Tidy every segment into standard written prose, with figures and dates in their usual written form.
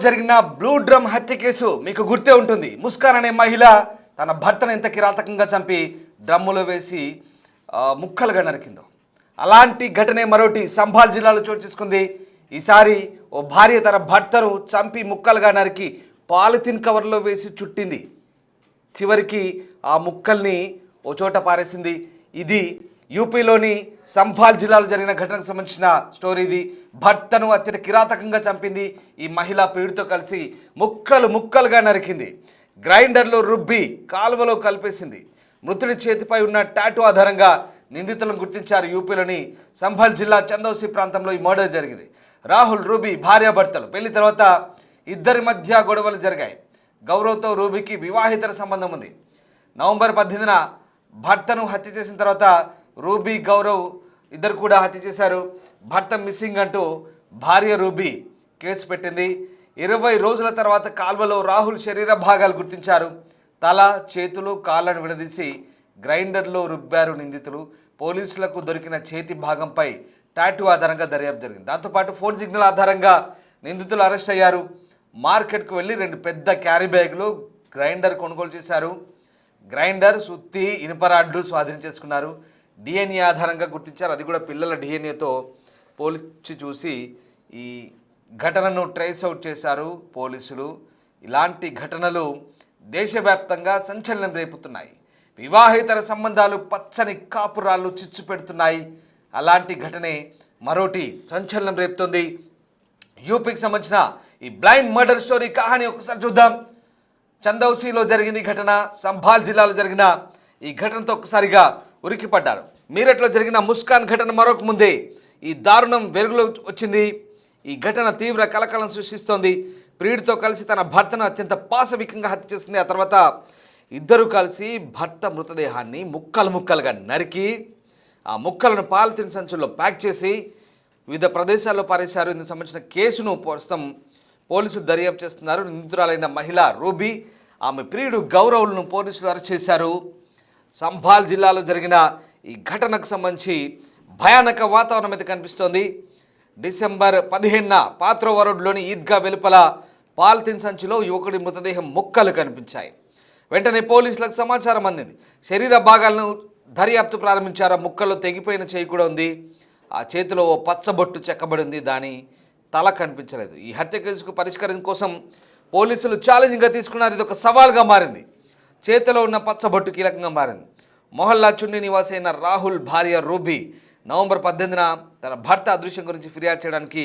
జరిగిన blue drum హత్య case మీకు గుర్తే ఉంటుంది. ముస్కాన్ అనే మహిళ తన భర్తను ఎంత కిరాతకంగా చంపి డ్రమ్ములో వేసి ముక్కలుగా నరికిందో, అలాంటి ఘటనే మరోటి సంభాల్ జిల్లాలో చోటు చేసుకుంది. ఈసారి ఓ భార్య తన భర్తను చంపి ముక్కలుగా నరికి పాలిథిన్ కవర్లో వేసి చుట్టింది. చివరికి ఆ ముక్కల్ని ఓ చోట పారేసింది. ఇది యూపీలోని సంభాల్ జిల్లాలో జరిగిన ఘటనకు సంబంధించిన స్టోరీ. ఇది భర్తను అత్యంత కిరాతకంగా చంపింది. ఈ మహిళ ప్రియుడితో కలిసి ముక్కలుగా నరికింది. గ్రైండర్లో రుబ్బి కాలువలో కలిపేసింది. మృతుడి చేతిపై ఉన్న టాటూ ఆధారంగా నిందితులను గుర్తించారు. యూపీలోని సంభాల్ జిల్లా చందౌసి ప్రాంతంలో ఈ మర్డర్ జరిగింది. రాహుల్, రూబీ భార్యాభర్తలు. పెళ్లి తర్వాత ఇద్దరి మధ్య గొడవలు జరిగాయి. గౌరవ్తో రూబీకి వివాహితర సంబంధం ఉంది. నవంబర్ 18న భర్తను హత్య చేసిన తర్వాత రూబీ, గౌరవ్ ఇద్దరు కూడా హత్య చేశారు. భర్త మిస్సింగ్ అంటూ భార్య రూబీ కేసు పెట్టింది. 20 రోజుల తర్వాత కాల్వలో రాహుల్ శరీర భాగాలు గుర్తించారు. తల, చేతులు, కాళ్ళను విడదీసి గ్రైండర్లో రుబ్బారు నిందితులు. పోలీసులకు దొరికిన చేతి భాగంపై టాటూ ఆధారంగా దర్యాప్తు జరిగింది. దాంతోపాటు ఫోన్ సిగ్నల్ ఆధారంగా నిందితులు అరెస్ట్ అయ్యారు. మార్కెట్కు వెళ్ళి 2 పెద్ద క్యారీ బ్యాగులు, గ్రైండర్ కొనుగోలు చేశారు. గ్రైండర్, సుత్తి, ఇనుపరాడ్లు స్వాధీనం చేసుకున్నారు. డిఎన్ఏ ఆధారంగా గుర్తించారు. అది కూడా పిల్లల డిఎన్ఏతో పోల్చి చూసి ఈ ఘటనను ట్రేస్ అవుట్ చేశారు పోలీసులు. ఇలాంటి ఘటనలు దేశవ్యాప్తంగా సంచలనం రేపుతున్నాయి. వివాహేతర సంబంధాలు పచ్చని కాపురాళ్ళు చిచ్చు పెడుతున్నాయి. అలాంటి ఘటనే మరోటి సంచలనం రేపుతుంది. యూపీకి సంబంధించిన ఈ బ్లైండ్ మర్డర్ స్టోరీ కహాని ఒకసారి చూద్దాం. చందౌసిలో జరిగింది ఘటన. సంభాల్ జిల్లాలో జరిగిన ఈ ఘటనతో ఒక్కసారిగా ఉరికిపడ్డారు. మీరట్లో జరిగిన ముస్కాన్ ఘటన మరొక ముందే ఈ దారుణం వెలుగులో వచ్చింది. ఈ ఘటన తీవ్ర కలకలం సృష్టిస్తోంది. ప్రియుడితో కలిసి తన భర్తను అత్యంత పాశవికంగా హత్య చేసింది. ఆ తర్వాత ఇద్దరు కలిసి భర్త మృతదేహాన్ని ముక్కలుగా నరికి ఆ ముక్కలను పాలిథిన్ సంచుల్లో ప్యాక్ చేసి వివిధ ప్రదేశాల్లో పారేశారు. ఇందుకు సంబంధించిన కేసును ప్రస్తుతం పోలీసులు దర్యాప్తు చేస్తున్నారు. నిందితురాలైన మహిళ రూబీ, ఆమె ప్రియుడు గౌరవ్లను పోలీసులు అరెస్ట్ చేశారు. సంభాల్ జిల్లాలో జరిగిన ఈ ఘటనకు సంబంధించి భయానక వాతావరణం అయితే కనిపిస్తోంది. డిసెంబర్ 15న పాత్రోవా రోడ్లోని ఈద్గా వెలుపల పాలిథిన్ సంచిలో యువకుడి మృతదేహం ముక్కలు కనిపించాయి. వెంటనే పోలీసులకు సమాచారం అందింది. శరీర భాగాలను దర్యాప్తు ప్రారంభించారు. ముక్కల్లో తెగిపోయిన చేయి కూడా ఉంది. ఆ చేతిలో ఓ పచ్చబొట్టు చెక్కబడి ఉంది. దాని తల కనిపించలేదు. ఈ హత్య కేసుకు పరిష్కారం కోసం పోలీసులు ఛాలెంజింగ్గా తీసుకున్నారు. ఇది ఒక సవాల్గా మారింది. చేతిలో ఉన్న పచ్చబొట్టు కీలకంగా మారింది. మొహల్లా చున్నీ నివాసైన రాహుల్ భార్య రూబీ నవంబర్ 18న తన భర్త అదృశ్యం గురించి ఫిర్యాదు చేయడానికి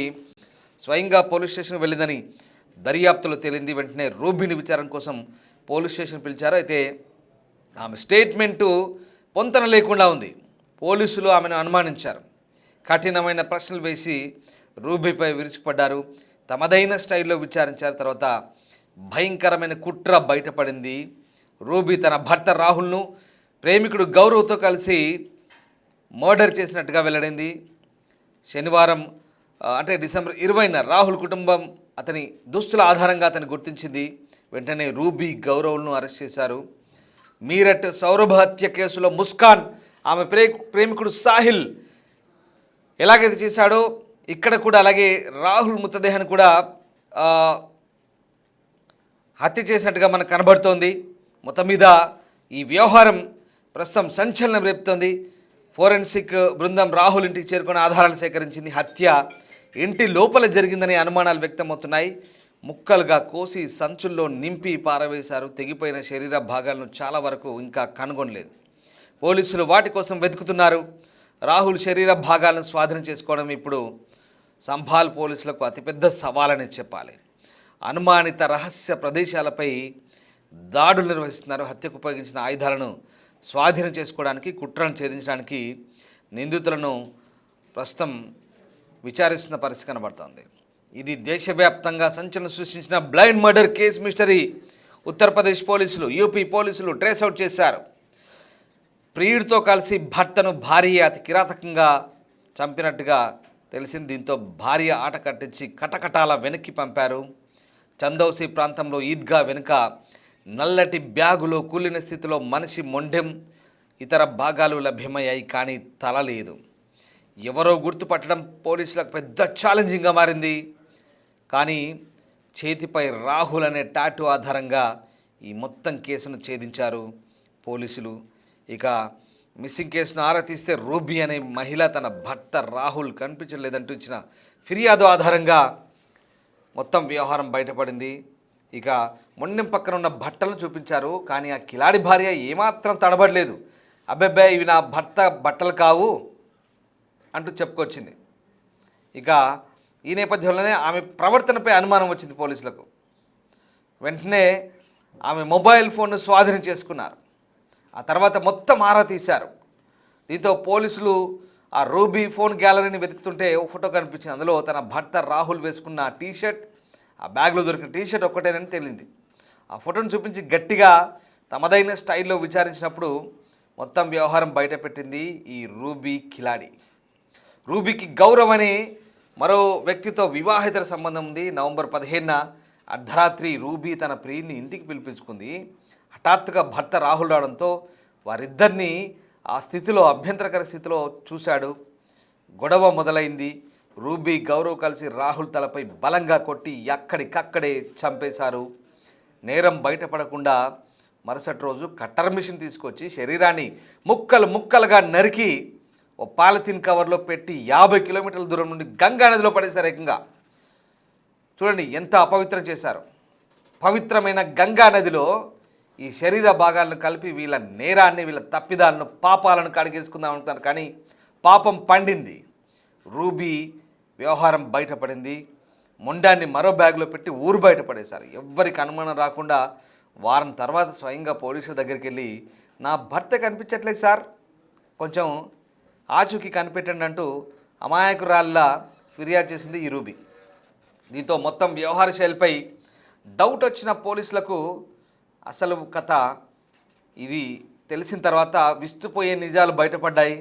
స్వయంగా పోలీస్ స్టేషన్కి వెళ్ళిందని దర్యాప్తులో తేలింది. వెంటనే రూబీని విచారణ కోసం పోలీస్ స్టేషన్ పిలిచారు. అయితే ఆమె స్టేట్మెంటు పొంతన లేకుండా ఉంది. పోలీసులు ఆమెను అనుమానించారు. కఠినమైన ప్రశ్నలు వేసి రూబీపై విరుచుకుపడ్డారు. తమదైన స్టైల్లో విచారించారు. తర్వాత భయంకరమైన కుట్ర బయటపడింది. రూబీ తన భర్త రాహుల్ను ప్రేమికుడు గౌరవ్తో కలిసి మర్డర్ చేసినట్టుగా వెల్లడైంది. శనివారం అంటే డిసెంబర్ 20న రాహుల్ కుటుంబం అతని దుస్తుల ఆధారంగా అతన్ని గుర్తించింది. వెంటనే రూబీ, గౌరవ్ను అరెస్ట్ చేశారు. మీరట్ సౌరభ హత్య కేసులో ముస్కాన్, ఆమె ప్రేమికుడు సాహిల్ ఎలాగైతే చేశాడో ఇక్కడ కూడా అలాగే రాహుల్ మృతదేహాన్ని కూడా హత్య చేసినట్టుగా మనకు కనబడుతోంది. మొత్తం మీద ఈ వ్యవహారం ప్రస్తుతం సంచలనం రేపుతోంది. ఫోరెన్సిక్ బృందం రాహుల్ ఇంటికి చేరుకుని ఆధారాలు సేకరించింది. హత్య ఇంటి లోపల జరిగిందనే అనుమానాలు వ్యక్తమవుతున్నాయి. ముక్కలుగా కోసి సంచుల్లో నింపి పారవేశారు. తెగిపోయిన శరీర భాగాలను చాలా వరకు ఇంకా కనుగొనలేదు. పోలీసులు వాటి కోసం వెతుకుతున్నారు. రాహుల్ శరీర భాగాలను స్వాధీనం చేసుకోవడం ఇప్పుడు సంభాల్ పోలీసులకు అతిపెద్ద సవాలని చెప్పాలి. అనుమానిత రహస్య ప్రదేశాలపై దాడులు నిర్వహిస్తున్నారు. హత్యకు ఉపయోగించిన ఆయుధాలను స్వాధీనం చేసుకోవడానికి, కుట్రను ఛేదించడానికి నిందితులను ప్రస్తుతం విచారిస్తున్న పరిస్థితి కనబడుతోంది. ఇది దేశవ్యాప్తంగా సంచలనం సృష్టించిన blind murder case mystery. Uttar Pradesh పోలీసులు, యూపీ పోలీసులు ట్రేస్ అవుట్ చేశారు. ప్రియుడితో కలిసి భర్తను భార్య అతి కిరాతకంగా చంపినట్టుగా తెలిసింది. దీంతో భార్య ఆట కట్టించి కటకటాల వెనక్కి పంపారు. చందౌసి ప్రాంతంలో ఈద్గా వెనుక నల్లటి బ్యాగులో కూలిన స్థితిలో మనిషి మొండెం, ఇతర భాగాలు లభ్యమయ్యాయి. కానీ తల లేదు. ఎవరో గుర్తుపట్టడం పోలీసులకు పెద్ద ఛాలెంజింగ్గా మారింది. కానీ చేతిపై రాహుల్ అనే టాటూ ఆధారంగా ఈ మొత్తం కేసును ఛేదించారు పోలీసులు. ఇక మిస్సింగ్ కేసును ఆరా తీస్తే రూబీ అనే మహిళ తన భర్త రాహుల్ కనిపించలేదంటూ ఇచ్చిన ఫిర్యాదు ఆధారంగా మొత్తం వ్యవహారం బయటపడింది. ఇక మొండెం పక్కన ఉన్న బట్టలను చూపించారు, కానీ ఆ కిలాడి భార్య ఏమాత్రం తడబడలేదు. అబ్బాయి ఇవి నా భర్త బట్టలు కావు అంటూ చెప్పుకొచ్చింది. ఇక ఈ నేపథ్యంలోనే ఆమె ప్రవర్తనపై అనుమానం వచ్చింది పోలీసులకు. వెంటనే ఆమె మొబైల్ ఫోన్ను స్వాధీనం చేసుకున్నారు. ఆ తర్వాత మొత్తం ఆరా తీశారు. దీంతో పోలీసులు ఆ రూబీ ఫోన్ గ్యాలరీని వెతుకుతుంటే ఓ ఫోటో కనిపించింది. అందులో తన భర్త రాహుల్ వేసుకున్న టీషర్ట్, ఆ బ్యాగ్లో దొరికిన టీషర్ట్ ఒక్కటేనని తేలింది. ఆ ఫోటోను చూపించి గట్టిగా తమదైన స్టైల్లో విచారించినప్పుడు మొత్తం వ్యవహారం బయటపెట్టింది ఈ రూబీ కిలాడి. రూబీకి గౌరవ్ అనే మరో వ్యక్తితో వివాహేతర సంబంధం ఉంది. నవంబర్ 15న అర్ధరాత్రి రూబీ తన ప్రియుని ఇంటికి పిలిపించుకుంది. హఠాత్తుగా భర్త రాహుల్ రావడంతో వారిద్దరినీ ఆ స్థితిలో, అభ్యంతరకర స్థితిలో చూశాడు. గొడవ మొదలైంది. రూబీ, గౌరవ్ కలిసి రాహుల్ తలపై బలంగా కొట్టి అక్కడికక్కడే చంపేశారు. నేరం బయటపడకుండా మరుసటి రోజు కట్టర్ మిషన్ తీసుకొచ్చి శరీరాన్ని ముక్కలు ముక్కలుగా నరికి ఓ పాలిథిన్ కవర్లో పెట్టి 50 కిలోమీటర్ల దూరం నుండి గంగా నదిలో పడేశారు. ఏకంగా చూడండి ఎంత అపవిత్రం చేశారు. పవిత్రమైన గంగా నదిలో ఈ శరీర భాగాలను కలిపి వీళ్ళ నేరాన్ని, వీళ్ళ తప్పిదాలను, పాపాలను కడిగేసుకుందాం అనుకున్నారు. కానీ పాపం పండింది. రూబీ వ్యవహారం బయటపడింది. మొండాన్ని మరో బ్యాగ్లో పెట్టి ఊరు బయటపడేశారు. ఎవ్వరికి అనుమానం రాకుండా వారం తర్వాత స్వయంగా పోలీసుల దగ్గరికి వెళ్ళి, నా భర్త కనిపించట్లేదు సార్, కొంచెం ఆచూకీ కనిపెట్టండి అంటూ అమాయకురాల్లా ఫిర్యాదు చేసింది ఈ రూబీ. దీంతో మొత్తం వ్యవహార శైలిపై డౌట్ వచ్చిన పోలీసులకు అసలు కథ ఇది తెలిసిన తర్వాత విస్తుపోయే నిజాలు బయటపడ్డాయి.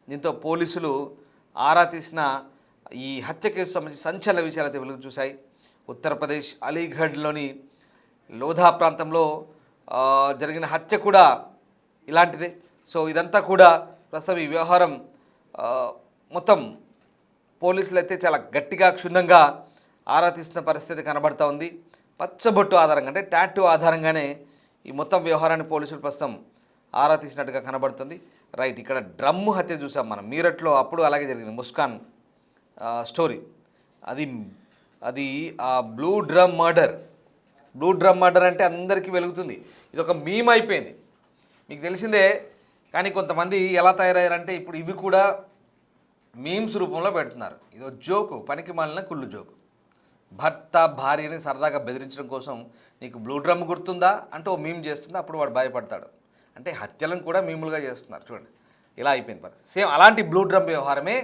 దీంతో పోలీసులు ఆరా తీసిన ఈ హత్య కేసు సంబంధించి సంచలన విషయాలైతే వెలుగు చూశాయి. ఉత్తరప్రదేశ్ అలీగఢ్లోని లోధా ప్రాంతంలో జరిగిన హత్య కూడా ఇలాంటిదే. సో ఇదంతా కూడా ప్రస్తుతం ఈ వ్యవహారం మొత్తం పోలీసులు అయితే చాలా గట్టిగా, క్షుణ్ణంగా ఆరా తీస్తున్న పరిస్థితి కనబడుతూ ఉంది. పచ్చబొట్టు ఆధారంగా, అంటే టాటూ ఆధారంగానే ఈ మొత్తం వ్యవహారాన్ని పోలీసులు ప్రస్తుతం ఆరా తీసినట్టుగా కనబడుతుంది. రైట్, ఇక్కడ డ్రమ్ము హత్య చూసాం మనం మీరట్లో, అప్పుడు అలాగే జరిగింది ముస్కాన్ స్టోరీ. అది ఆ బ్లూ డ్రమ్ మర్డర్ అంటే అందరికీ వెలుగుతుంది. ఇది ఒక మీమ్ అయిపోయింది, మీకు తెలిసిందే. కానీ కొంతమంది ఎలా తయారయ్యారంటే ఇప్పుడు ఇవి కూడా మీమ్స్ రూపంలో పెడుతున్నారు. ఇదో జోకు, పనికి మాలిన కుళ్ళు జోకు. భర్త భార్యని సరదాగా బెదిరించడం కోసం, నీకు బ్లూ డ్రమ్ గుర్తుందా అంటూ ఓ మీమ్ చేస్తుంది. అప్పుడు వాడు భయపడతాడు. అంటే హత్యలను కూడా మీములుగా చేస్తున్నారు. చూడండి ఇలా అయిపోయింది పరిస్థితి. సేమ్ అలాంటి బ్లూ డ్రమ్ వ్యవహారమే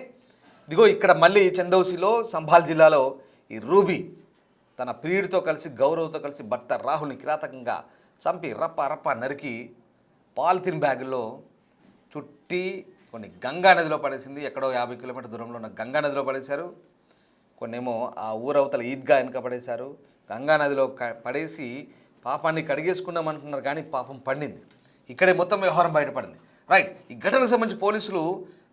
ఇదిగో ఇక్కడ మళ్ళీ చందౌసిలో, సంభాల్ జిల్లాలో ఈ రూబీ తన ప్రియుడితో కలిసి, గౌరవ్తో కలిసి భర్త రాహుల్ని కిరాతకంగా చంపి రప్ప నరికి పాలిథిన్ బ్యాగుల్లో చుట్టి కొన్ని గంగా నదిలో పడేసింది. ఎక్కడో 50 కిలోమీటర్ దూరంలో ఉన్న గంగా నదిలో పడేశారు. కొన్నేమో ఆ ఊరవతల ఈద్గా వెనుక పడేశారు. గంగా నదిలో పడేసి పాపాన్ని కడిగేసుకున్నాం అంటున్నారు, కానీ పాపం పండింది. ఇక్కడే మొత్తం వ్యవహారం బయటపడింది. రైట్, ఈ ఘటనకు సంబంధించి పోలీసులు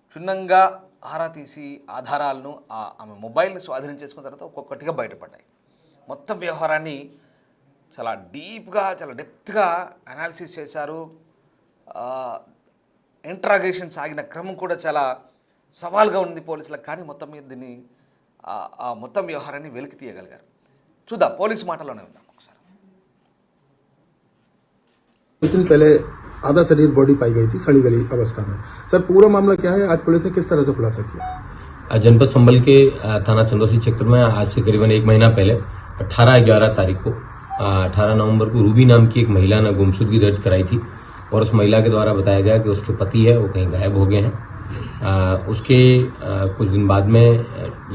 క్షుణ్ణంగా ఆరా తీసి ఆధారాలను, ఆమె మొబైల్ని స్వాధీనం చేసుకున్న తర్వాత ఒక్కొక్కటిగా బయటపడ్డాయి. మొత్తం వ్యవహారాన్ని చాలా డీప్గా, చాలా డెప్త్గా అనాలిసిస్ చేశారు. ఇంట్రాగేషన్ సాగిన క్రమం కూడా చాలా సవాల్గా ఉంది పోలీసులకు. కానీ మొత్తం మీద దీన్ని ఆ మొత్తం వ్యవహారాన్ని వెలికి తీయగలిగారు. చూద్దాం, పోలీసు మాటలోనే ఉందాం ఒకసారి. कुछ दिन पहले आधा शरीर बॉडी पाई गई थी सड़ी गली अवस्था में। सर पूरा मामला क्या है, आज पुलिस ने किस तरह से खुलासा किया? जनपद संभल के थाना चंदौसी क्षेत्र में आज से करीबन 1 महीना पहले 18-11 तारीख को 18 नवंबर को रूबी नाम की एक महिला ने गुमशुदगी दर्ज कराई थी और उस महिला के द्वारा बताया गया कि उसके पति है वो कहीं गायब हो गए हैं। उसके कुछ दिन बाद में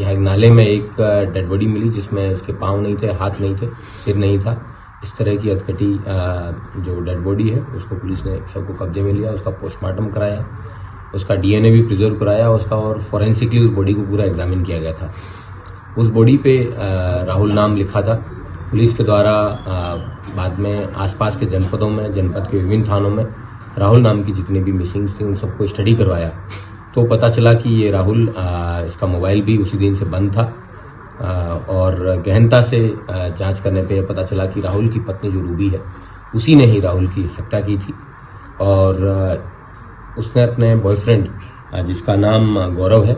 यहाँ एक नाले में एक डेड बॉडी मिली जिसमें उसके पाँव नहीं थे, हाथ नहीं थे, सिर नहीं था। इस तरह की अधकटी जो डेड बॉडी है उसको पुलिस ने शव को कब्जे में लिया, उसका पोस्टमार्टम कराया, उसका डीएनए भी प्रिजर्व कराया उसका, और फॉरेंसिकली उस बॉडी को पूरा एग्जामिन किया गया था। उस बॉडी पे राहुल नाम लिखा था। पुलिस के द्वारा बाद में आसपास के जनपदों में, जनपद के विभिन्न थानों में राहुल नाम की जितनी भी मिसिंग्स थी उन सबको स्टडी करवाया तो पता चला कि ये राहुल, इसका मोबाइल भी उसी दिन से बंद था और गहनता से जांच करने पे पता चला कि राहुल की पत्नी जो रूबी है उसी ने ही राहुल की हत्या की थी और उसने अपने बॉयफ्रेंड जिसका नाम गौरव है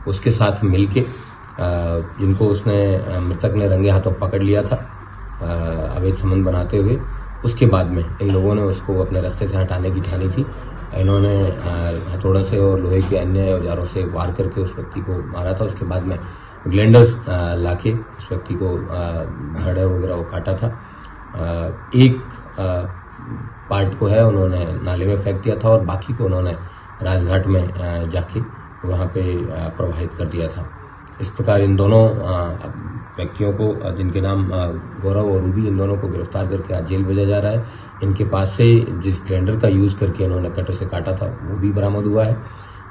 उसके साथ मिलके जिनको उसने मृतक ने रंगे हाथों पकड़ लिया था अवैध संबंध बनाते हुए, उसके बाद में इन लोगों ने उसको अपने रास्ते से हटाने की ठानी थी। इन्होंने हथौड़ों से और लोहे के अन्य औजारों से वार करके उस व्यक्ति को मारा था। उसके बाद में ग्लैंडर्स लाके उस व्यक्ति को धड़ वगैरह वो काटा था। एक पार्ट को है उन्होंने नाले में फेंक दिया था और बाकी को उन्होंने राजघाट में जाके वहाँ पे प्रवाहित कर दिया था। इस प्रकार इन दोनों व्यक्तियों को जिनके नाम गौरव और रूबी, इन दोनों को गिरफ्तार करके आज जेल भेजा जा रहा है। इनके पास से जिस ग्राइंडर का यूज करके इन्होंने कटर से काटा था वो भी बरामद हुआ है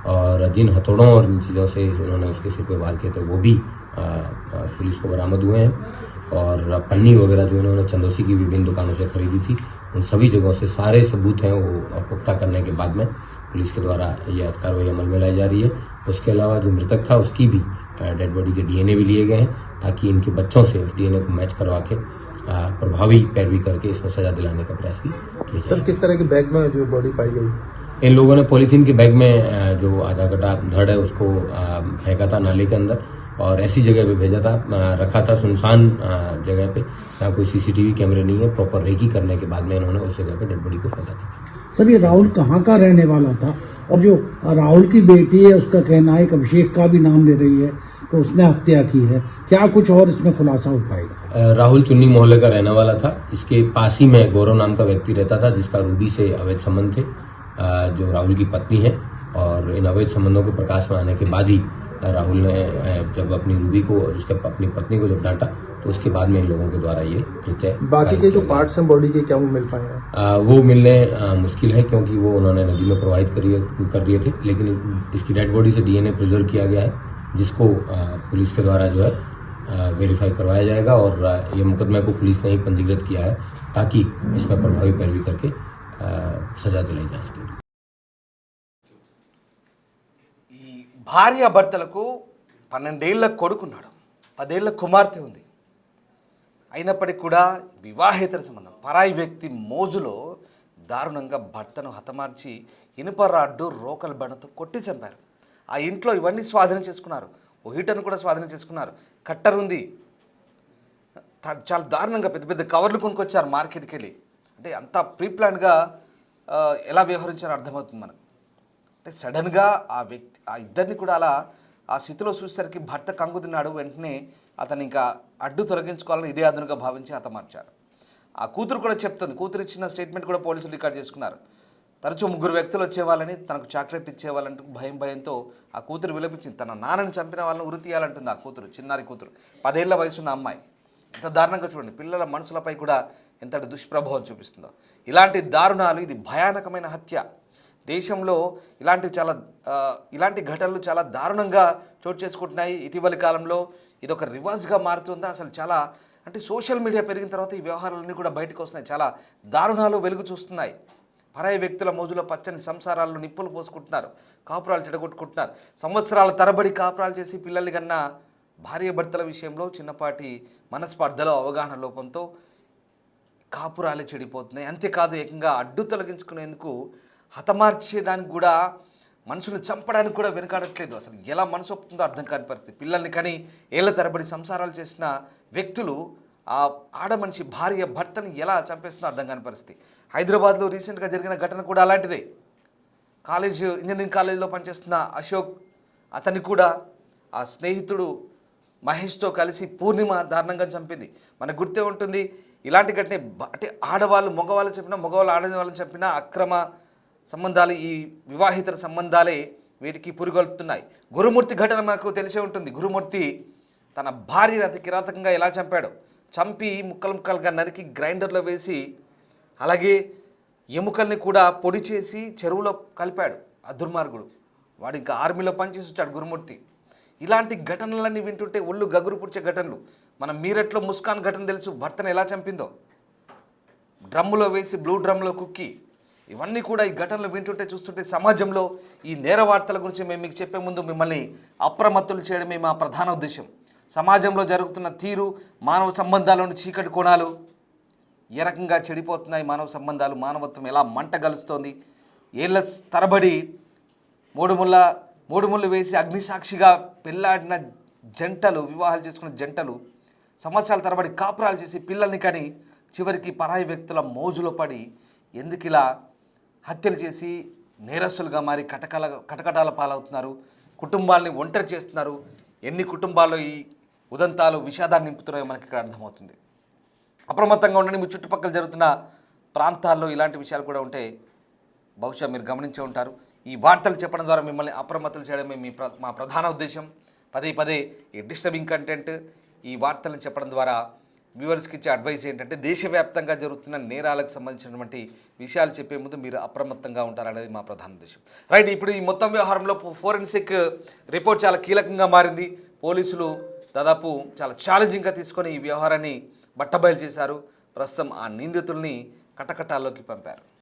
और जिन हथौड़ों और इन चीज़ों से उन्होंने उसके सिर पे वार किए थे वो भी पुलिस को बरामद हुए हैं। और पन्नी वगैरह जो इन्होंने चंदोसी की विभिन्न दुकानों से खरीदी थी, उन सभी जगहों से सारे सबूत हैं वो पुख्ता करने के बाद में पुलिस के द्वारा ये आज कार्रवाई अमल में लाई जा रही है। उसके अलावा जो मृतक था उसकी भी डेड बॉडी के डीएनए भी लिए गए हैं ताकि इनके बच्चों से डीएनए को मैच करवा के प्रभावी पैरवी करके इसमें सजा दिलाने का प्रयास भी किया सर, किस तरह के बैग में जो बॉडी पाई गई? इन लोगों ने पॉलीथीन के बैग में जो आधा कटा धड़ है उसको फेंका था नाले के अंदर और ऐसी जगह पे भेजा था, रखा था सुनसान जगह पे जहाँ कोई सीसीटीवी कैमरे नहीं है। प्रॉपर रेकी करने के बाद में इन्होंने उस जगह पे डेड बॉडी को फेंका था। सर, ये राहुल कहाँ का रहने वाला था? और जो राहुल की बेटी है उसका कहना है कि अभिषेक का भी नाम ले रही है कि उसने हत्या की है। क्या कुछ और इसमें खुलासा हो पाएगा? राहुल चुन्नी मोहल्ले का रहने वाला था। इसके पास ही में गौरव नाम का व्यक्ति रहता था जिसका रूबी से अवैध संबंध थे, जो राहुल की पत्नी है। और इन अवैध संबंधों के प्रकाश में आने के बाद ही राहुल ने जब अपनी रूबी को और उसके अपनी पत्नी को जब डांटा तो उसके बाद में इन लोगों के द्वारा ये कृत्य। बाकी के जो पार्ट्स हैं बॉडी के, क्या वो मिल पाए हैं? वो मिलने मुश्किल है क्योंकि वो उन्होंने नदी में प्रवाहित कर दिए थे, लेकिन इसकी डेड बॉडी से डीएनए प्रिजर्व किया गया है जिसको पुलिस के द्वारा जो है वेरीफाई करवाया जाएगा और ये मुकदमे को पुलिस ने ही पंजीकृत किया है ताकि इसमें प्रभावी पैरवी करके सजा दिलाई जा सके। భార్యాభర్తలకు 12 ఏళ్ల కొడుకున్నాడు, 10 ఏళ్ల కుమార్తె ఉంది. అయినప్పటికీ కూడా వివాహేతర సంబంధం, పరాయి వ్యక్తి మోజులో దారుణంగా భర్తను హతమార్చి ఇనుప రాడ్డు రోకల్ బండతో కొట్టి చంపారు. ఆ ఇంట్లో ఇవన్నీ స్వాధీనం చేసుకున్నారు. ఓ హీటర్ను కూడా స్వాధీనం చేసుకున్నారు. కట్టర్ ఉంది. చాలా దారుణంగా పెద్ద పెద్ద కవర్లు కొనుక్కొచ్చారు మార్కెట్కి వెళ్ళి. అంటే అంత ప్రీ ప్లాన్గా ఎలా వ్యవహరించారో అర్థమవుతుంది మనకు. అంటే సడన్గా ఆ ఇద్దరిని కూడా అలా ఆ స్థితిలో చూసేసరికి భర్త కంగు తిన్నాడు. వెంటనే అతను ఇంకా అడ్డు తొలగించుకోవాలని ఇదే అదునుగా భావించి హతమార్చారు. ఆ కూతురు కూడా చెప్తుంది. కూతురు ఇచ్చిన స్టేట్మెంట్ కూడా పోలీసులు రికార్డ్ చేసుకున్నారు. తరచూ 3 వ్యక్తులు వచ్చేవాళ్ళని, తనకు చాక్లెట్ ఇచ్చేవాళ్ళంటూ భయంతో ఆ కూతురు విలపించింది. తన నాన్నని చంపిన వాళ్ళని ఉరి తీయాలంటుంది ఆ కూతురు, చిన్నారి కూతురు, 10 ఏళ్ల వయసున్న అమ్మాయి. ఎంత దారుణంగా చూడండి, పిల్లల మనసులపై కూడా ఎంతటి దుష్ప్రభావం చూపిస్తుందో. ఇలాంటి దారుణాలు, ఇది భయానకమైన హత్య. దేశంలో ఇలాంటి ఘటనలు చాలా దారుణంగా చోటు చేసుకుంటున్నాయి. ఇటీవలి కాలంలో ఇది ఒక రివాజ్గా మారుతుందా? అసలు చాలా అంటే సోషల్ మీడియా పెరిగిన తర్వాత ఈ వ్యవహారాలన్నీ కూడా బయటకు వస్తున్నాయి. చాలా దారుణాలు వెలుగు చూస్తున్నాయి. పరాయి వ్యక్తుల మోజులో పచ్చని సంసారాలను నిప్పులు పోసుకుంటున్నారు, కాపురాలు చెడగొట్టుకుంటున్నారు. సంవత్సరాల తరబడి కాపురాలు చేసి పిల్లల్ని కన్నా భార్యాభర్తల విషయంలో చిన్నపాటి మనస్పర్ధలో, అవగాహన లోపంతో కాపురాలు చెడిపోతున్నాయి. అంతేకాదు, ఏకంగా అడ్డు తొలగించుకునేందుకు హతమార్చేయడానికి కూడా, మనుషులను చంపడానికి కూడా వెనుకాడట్లేదు. అసలు ఎలా మనసు ఒప్పుతుందో అర్థం కాని పరిస్థితి. పిల్లల్ని కానీ ఏళ్ల తరబడి సంసారాలు చేసిన వ్యక్తులు ఆ ఆడమనిషి భార్య భర్తని ఎలా చంపేస్తుందో అర్థం కాని పరిస్థితి. హైదరాబాద్లో రీసెంట్గా జరిగిన ఘటన కూడా అలాంటిదే. ఇంజనీరింగ్ కాలేజీలో పనిచేస్తున్న అశోక్, అతన్ని కూడా ఆ స్నేహితుడు మహేష్తో కలిసి పూర్ణిమ దారుణంగా చంపింది. మనకు గుర్తే ఉంటుంది. ఇలాంటి ఘటన అంటే ఆడవాళ్ళు మగవాళ్ళు చెప్పినా, మగవాళ్ళు ఆడవాళ్ళని చెప్పినా అక్రమ సంబంధాలు, ఈ వివాహితర సంబంధాలే వీటికి పురిగొల్పుతున్నాయి. గురుమూర్తి ఘటన మనకు తెలిసే ఉంటుంది. గురుమూర్తి తన భార్యను అతి కిరాతకంగా ఎలా చంపాడో, చంపి ముక్కలు ముక్కలుగా నరికి గ్రైండర్లో వేసి, అలాగే ఎముకల్ని కూడా పొడి చేసి చెరువులో కలిపాడు ఆ దుర్మార్గుడు. వాడు ఇంకా ఆర్మీలో పనిచేసి వచ్చాడు గురుమూర్తి. ఇలాంటి ఘటనలన్నీ వింటుంటే ఒళ్ళు గగురు పుడిచే ఘటనలు. మనం మీరట్లో ముస్కాన్ ఘటన తెలుసు, భర్తను ఎలా చంపిందో, డ్రమ్ములో వేసి బ్లూ డ్రమ్లో కుక్కి. ఇవన్నీ కూడా ఈ ఘటనలు వింటుంటే, చూస్తుంటే సమాజంలో ఈ నేర వార్తల గురించి మేము మీకు చెప్పే ముందు మిమ్మల్ని అప్రమత్తులు చేయడమే మా ప్రధాన ఉద్దేశం. సమాజంలో జరుగుతున్న తీరు, మానవ సంబంధాల్లోని చీకటి కోణాలు ఏ రకంగా చెడిపోతున్నాయి, మానవ సంబంధాలు, మానవత్వం ఎలా మంట గలుస్తోంది, ఏళ్ళ తరబడి మూడు ముళ్ళు వేసి అగ్నిసాక్షిగా పెళ్ళాడిన జంటలు, వివాహాలు చేసుకున్న జంటలు సంవత్సరాల తరబడి కాపురాలు చేసి పిల్లల్ని కని చివరికి పరాయి వ్యక్తుల మోజులో పడి ఎందుకు ఇలా హత్యలు చేసి నేరస్తులుగా మారి కటకటాల పాలవుతున్నారు, కుటుంబాలని ఒంటరి చేస్తున్నారు. ఎన్ని కుటుంబాల్లో ఈ ఉదంతాలు విషాదాన్ని నింపుతున్నాయో మనకి ఇక్కడ అర్థమవుతుంది. అప్రమత్తంగా ఉండండి. మీ చుట్టుపక్కల జరుగుతున్న ప్రాంతాల్లో ఇలాంటి విషయాలు కూడా ఉంటే బహుశా మీరు గమనించే ఉంటారు. ఈ వార్తలు చెప్పడం ద్వారా మిమ్మల్ని అప్రమత్తం చేయడమే మా ప్రధాన ఉద్దేశం. పదే ఈ డిస్టర్బింగ్ కంటెంట్, ఈ వార్తలను చెప్పడం ద్వారా వ్యూవర్స్కి ఇచ్చే అడ్వైస్ ఏంటంటే దేశవ్యాప్తంగా జరుగుతున్న నేరాలకు సంబంధించినటువంటి విషయాలు చెప్పే ముందు మీరు అప్రమత్తంగా ఉంటారనేది మా ప్రధాన ఉద్దేశం. రైట్, ఇప్పుడు ఈ మొత్తం వ్యవహారంలో ఫోరెన్సిక్ రిపోర్ట్ చాలా కీలకంగా మారింది. పోలీసులు దాదాపు చాలా ఛాలెంజింగ్గా తీసుకొని ఈ వ్యవహారాన్ని బట్టబయలు చేశారు. ప్రస్తుతం ఆ నిందితుల్ని కటకటాల్లోకి పంపారు.